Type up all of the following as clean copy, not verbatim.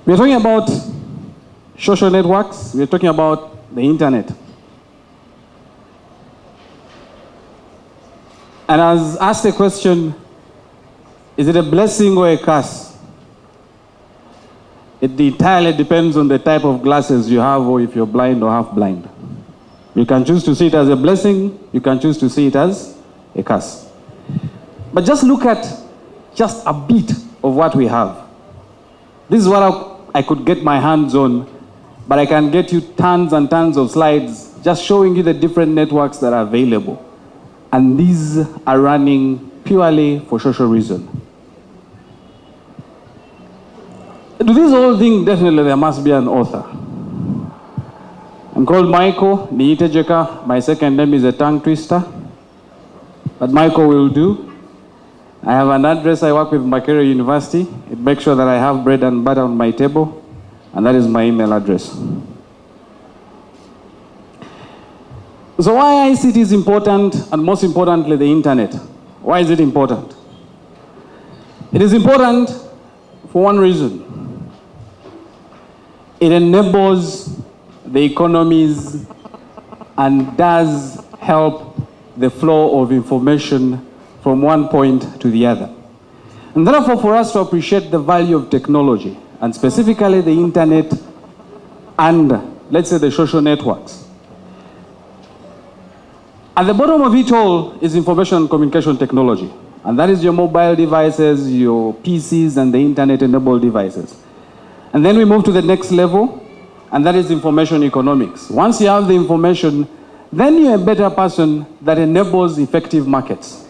We're talking about social networks, we're talking about the internet. And I was asked a question, is it a blessing or a curse? It entirely depends on the type of glasses you have or if you're blind or half blind. You can choose to see it as a blessing, you can choose to see it as a curse. But just look at just a bit of what we have. This is what I could get my hands on, but I can get you tons and tons of slides just showing you the different networks that are available. And these are running purely for social reason. To this whole thing, definitely there must be an author. I'm called Michael Niyitegeka. My second name is a tongue twister, but Michael will do. I have an address. I work with Makerere University. It makes sure that I have bread and butter on my table, and that is my email address. So why ICT is important, and most importantly, the internet. Why is it important? It is important for one reason. It enables the economies and does help the flow of information from one point to the other. And therefore, for us to appreciate the value of technology, and specifically the internet and, let's say, the social networks, at the bottom of it all is information and communication technology. And that is your mobile devices, your PCs, and the internet-enabled devices. And then we move to the next level, and that is information economics. Once you have the information, then you're a better person that enables effective markets.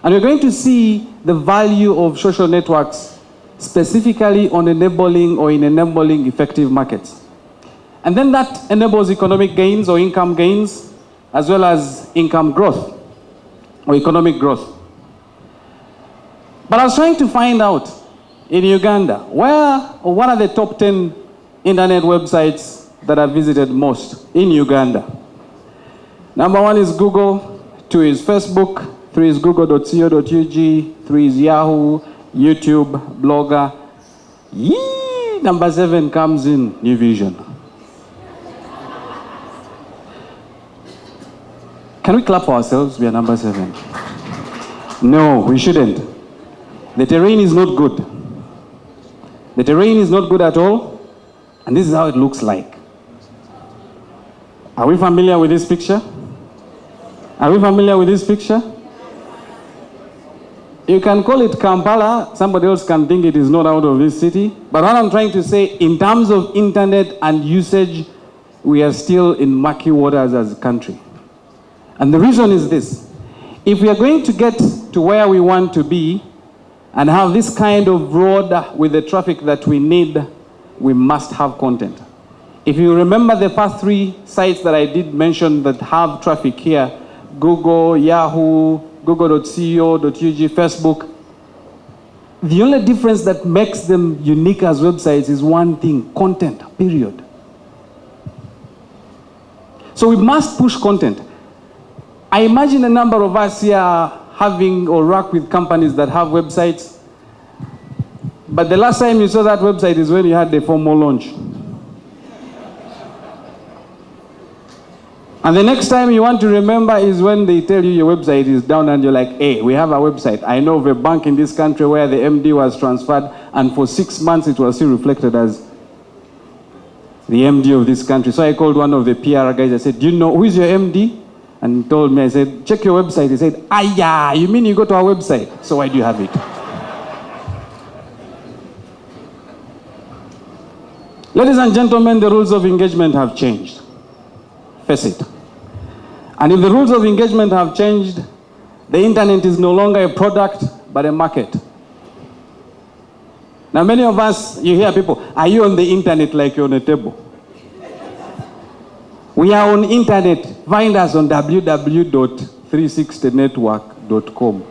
And we're going to see the value of social networks specifically on enabling or in enabling effective markets. And then that enables economic gains or income gains, as well as income growth or economic growth. But I was trying to find out in Uganda, what are the top 10 internet websites that are visited most in Uganda? Number 1 is Google, 2 is Facebook, 3 is google.co.ug, 3 is Yahoo, YouTube, Blogger. Number 7 comes in New Vision. Can we clap for ourselves? We are number 7. No, we shouldn't. The terrain is not good. The terrain is not good at all, and this is how it looks like. Are we familiar with this picture? Are we familiar with this picture? You can call it Kampala, somebody else can think it is not out of this city, but what I'm trying to say, in terms of internet and usage, we are still in murky waters as a country. And the reason is this: if we are going to get to where we want to be and have this kind of road with the traffic that we need, we must have content. If you remember the first 3 sites that I did mention that have traffic here, Google, Yahoo, google.co.ug, Facebook, the only difference that makes them unique as websites is one thing: content, period. So we must push content. I imagine a number of us here having or work with companies that have websites, but the last time you saw that website is when you had the formal launch. And the next time you want to remember is when they tell you your website is down and you're like, hey, we have a website. I know of a bank in this country where the MD was transferred and for 6 months it was still reflected as the MD of this country. So I called one of the PR guys. I said, do you know who is your MD? And he told me, I said, check your website. He said, yeah, you mean you go to our website? So why do you have it? Ladies and gentlemen, the rules of engagement have changed. Face it. And if the rules of engagement have changed, the internet is no longer a product, but a market. Now, many of us, you hear people, are you on the internet like you're on a table? We are on internet. Find us on www.360network.com.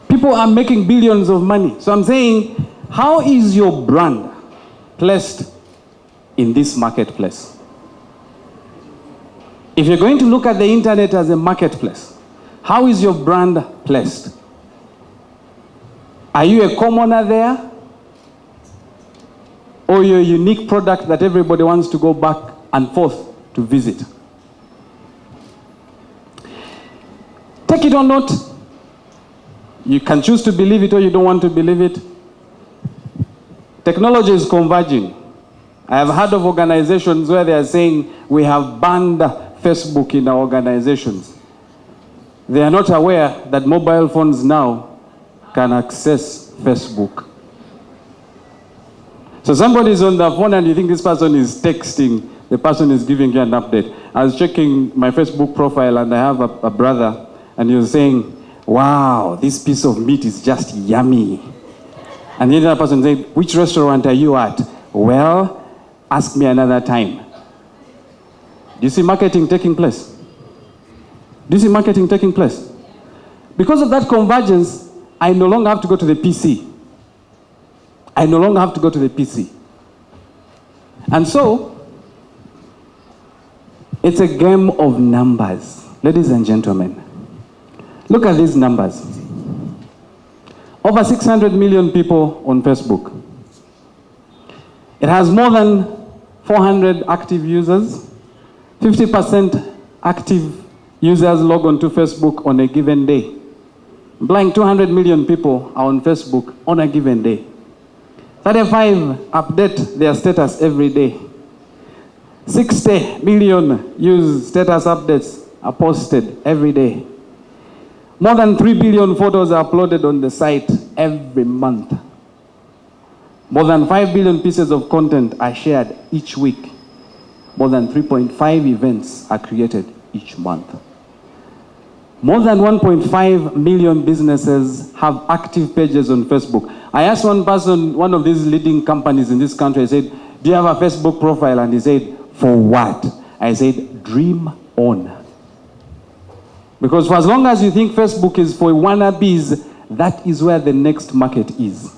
People are making billions of money. So I'm saying, how is your brand placed in this marketplace? If you're going to look at the internet as a marketplace, how is your brand placed? Are you a commoner there? Or you're a unique product that everybody wants to go back and forth to visit? Take it or not. You can choose to believe it or you don't want to believe it. Technology is converging. I have heard of organizations where they are saying we have banned Facebook in our organizations. They are not aware that mobile phones now can access Facebook. So somebody is on the phone and you think this person is texting, the person is giving you an update. I was checking my Facebook profile and I have a brother and he was saying, wow, this piece of meat is just yummy. And the other person said, which restaurant are you at? Well, ask me another time. Do you see marketing taking place? Do you see marketing taking place? Because of that convergence, I no longer have to go to the PC. I no longer have to go to the PC. And so, it's a game of numbers. Ladies and gentlemen, look at these numbers. Over 600 million people on Facebook. It has more than 400 active users. 50% active users log on to Facebook on a given day. Blind 200 million people are on Facebook on a given day. 35 update their status every day. 60 million use status updates are posted every day. More than 3 billion photos are uploaded on the site every month. More than 5 billion pieces of content are shared each week. More than 3.5 events are created each month. More than 1.5 million businesses have active pages on Facebook. I asked one person, one of these leading companies in this country, I said, do you have a Facebook profile? And he said, for what? I said, dream on. Because for as long as you think Facebook is for wannabes, that is where the next market is.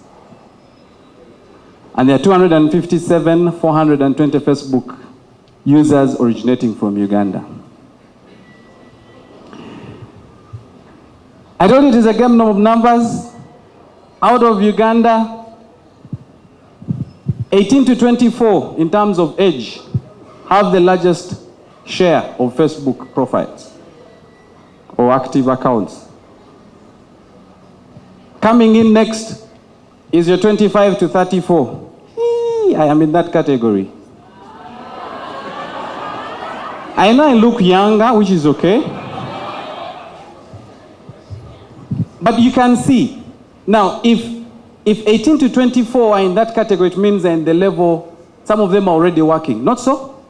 And there are 257, 420 Facebook users originating from Uganda. I told you it is a game of numbers. Out of Uganda, 18 to 24 in terms of age have the largest share of Facebook profiles or active accounts. Coming in next is your 25 to 34. I am in that category. I know I look younger, which is okay. But you can see, now if 18 to 24 are in that category, it means they're in the level, some of them are already working, not so?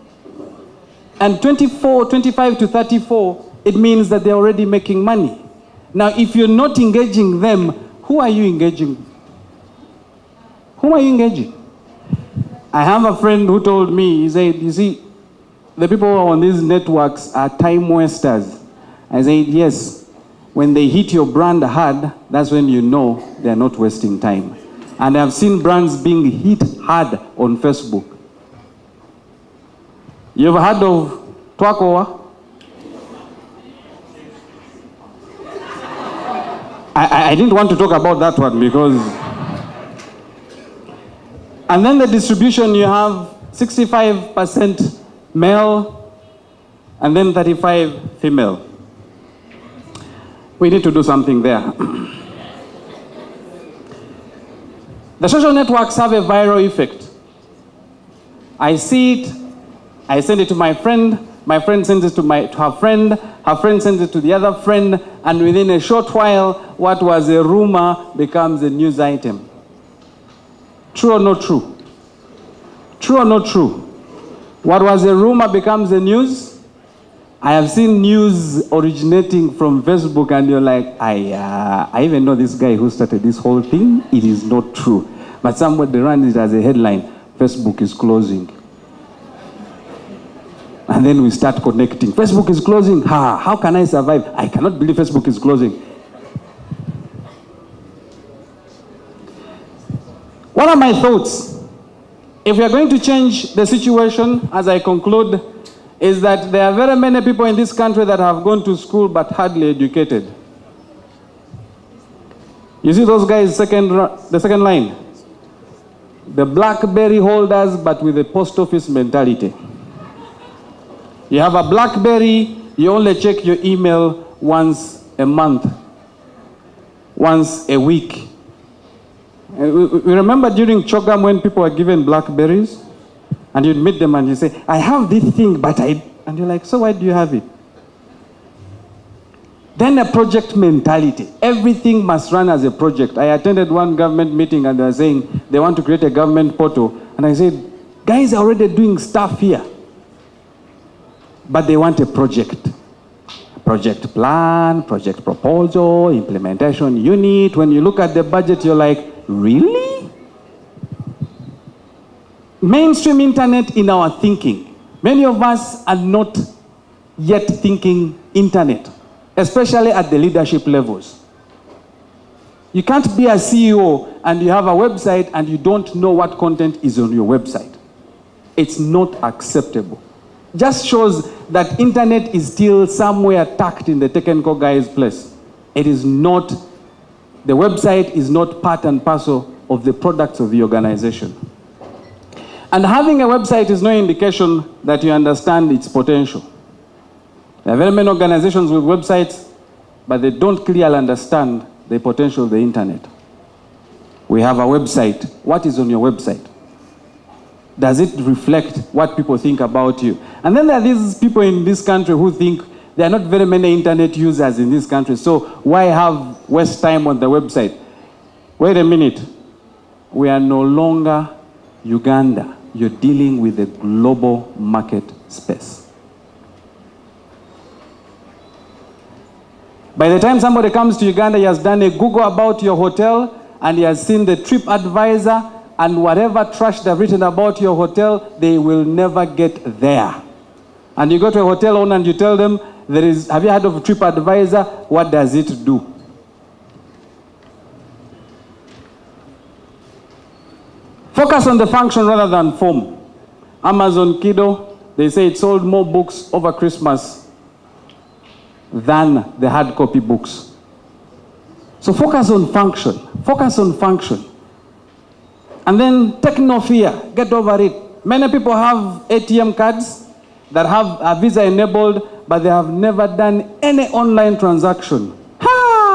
And 25 to 34, it means that they're already making money. Now, if you're not engaging them, who are you engaging? Who are you engaging? I have a friend who told me, he said, you see, the people who are on these networks are time wasters. I said, yes. When they hit your brand hard, that's when you know they're not wasting time. And I've seen brands being hit hard on Facebook. You've heard of Twakowa? I didn't want to talk about that one because... And then the distribution, you have 65% male and then 35% female. We need to do something there. The social networks have a viral effect. I see it, I send it to my friend sends it to her friend sends it to the other friend, and within a short while, what was a rumor becomes a news item. True or not true? True or not true? What was a rumor becomes a news. I have seen news originating from Facebook and you're like, I even know this guy who started this whole thing. It is not true. But somebody ran it as a headline, Facebook is closing. And then we start connecting. Facebook is closing. How can I survive? I cannot believe Facebook is closing. What are my thoughts? If we are going to change the situation, as I conclude, is that there are very many people in this country that have gone to school but hardly educated. You see those guys, the second line? The BlackBerry holders, but with a post office mentality. You have a BlackBerry, you only check your email once a month, once a week. We remember during Chogam when people were given BlackBerries, and you'd meet them and you say, I have this thing, but and you're like, so why do you have it? Then a project mentality. Everything must run as a project. I attended one government meeting and they were saying they want to create a government portal. And I said, guys are already doing stuff here. But they want a project. Project plan, project proposal, implementation unit. When you look at the budget, you're like, really? Mainstream internet in our thinking. Many of us are not yet thinking internet, especially at the leadership levels. You can't be a CEO and you have a website and you don't know what content is on your website. It's not acceptable. Just shows that internet is still somewhere tucked in the technical guy's place. It is not, the website is not part and parcel of the products of the organization. And having a website is no indication that you understand its potential. There are very many organizations with websites, but they don't clearly understand the potential of the internet. We have a website. What is on your website? Does it reflect what people think about you? And then there are these people in this country who think there are not very many internet users in this country, so why waste time on the website? Wait a minute. We are no longer Uganda. You're dealing with a global market space. By the time somebody comes to Uganda, he has done a Google about your hotel, and he has seen the TripAdvisor, and whatever trash they've written about your hotel, they will never get there. And you go to a hotel owner and you tell them, have you heard of TripAdvisor? What does it do? Focus on the function rather than form. Amazon Kindle, they say it sold more books over Christmas than the hard copy books. So focus on function. Focus on function. And then take no fear. Get over it. Many people have ATM cards that have a Visa enabled, but they have never done any online transaction.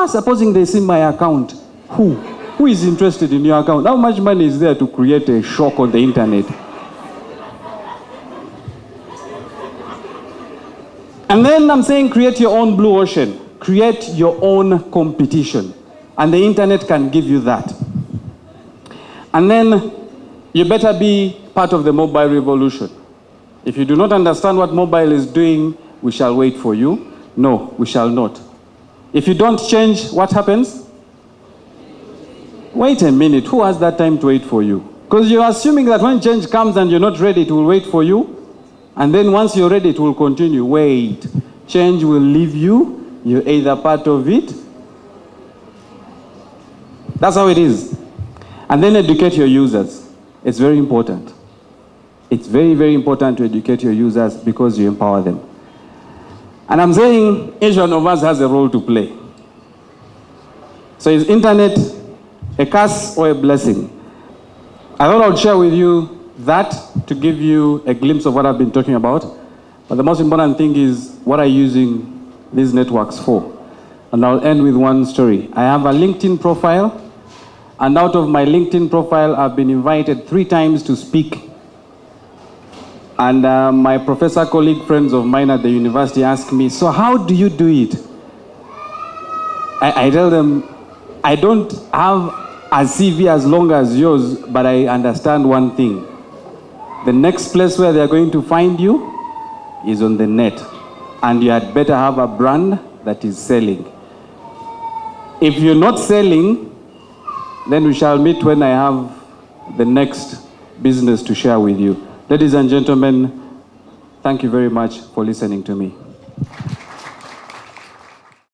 Supposing they see my account. Who is interested in your account? How much money is there to create a shock on the internet? And then I'm saying create your own blue ocean. Create your own competition. And the internet can give you that. And then you better be part of the mobile revolution. If you do not understand what mobile is doing, we shall wait for you. No, we shall not. If you don't change, what happens? Wait a minute, who has that time to wait for you? Because you're assuming that when change comes and you're not ready, it will wait for you. And then once you're ready, it will continue. Wait, change will leave you. You're either part of it. That's how it is. And then educate your users. It's very important. It's very, very important to educate your users because you empower them. And I'm saying each one of us has a role to play. So is internet a curse or a blessing? I thought I would share with you that to give you a glimpse of what I've been talking about. But the most important thing is what are you using these networks for? And I'll end with one story. I have a LinkedIn profile. And out of my LinkedIn profile, I've been invited 3 times to speak. And my professor colleague friends of mine at the university asked me, so how do you do it? I tell them, I don't have a CV as long as yours, but I understand one thing. The next place where they're going to find you is on the net. And you had better have a brand that is selling. If you're not selling, then we shall meet when I have the next business to share with you. Ladies and gentlemen, thank you very much for listening to me.